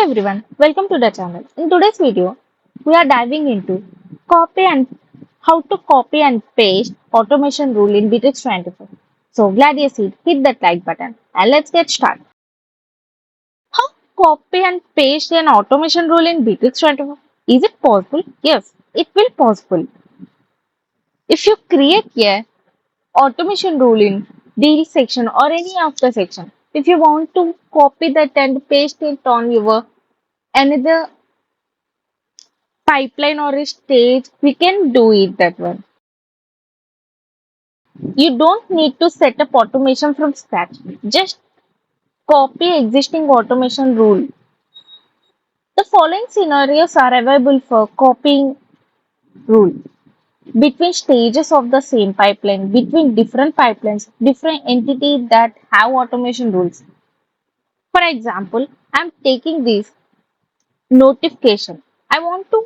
everyone, welcome to the channel. In today's video, we are diving into copy and how to copy and paste automation rule in Bitrix24. So glad you see, hit that like button and let's get started. How copy and paste an automation rule in Bitrix24? Is it possible? Yes, it will possible. If you create a automation rule in deal section or any of the section, if you want to copy that and paste it on your another pipeline or a stage, we can do it that one. You don't need to set up automation from scratch. Just copy existing automation rule. The following scenarios are available for copying rule between stages of the same pipeline, between different pipelines, different entities that have automation rules. For example, I'm taking this notification. I want to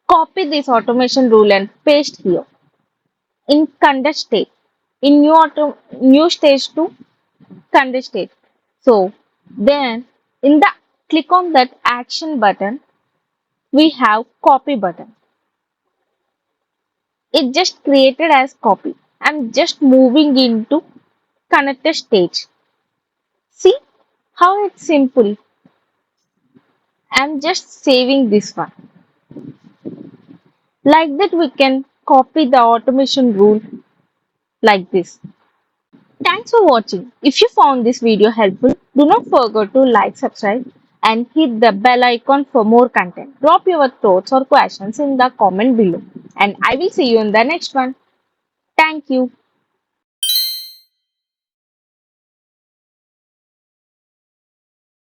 copy this automation rule and paste here in context state in new stage to context state. So then in the click on that action button, we have copy button. It just created as copy. I'm just moving into connected stage. See how it's simple. I'm just saving this one. Like that we can copy the automation rule like this. Thanks for watching. If you found this video helpful, do not forget to like, subscribe and hit the bell icon for more content. Drop your thoughts or questions in the comment below and I will see you in the next one. Thank you.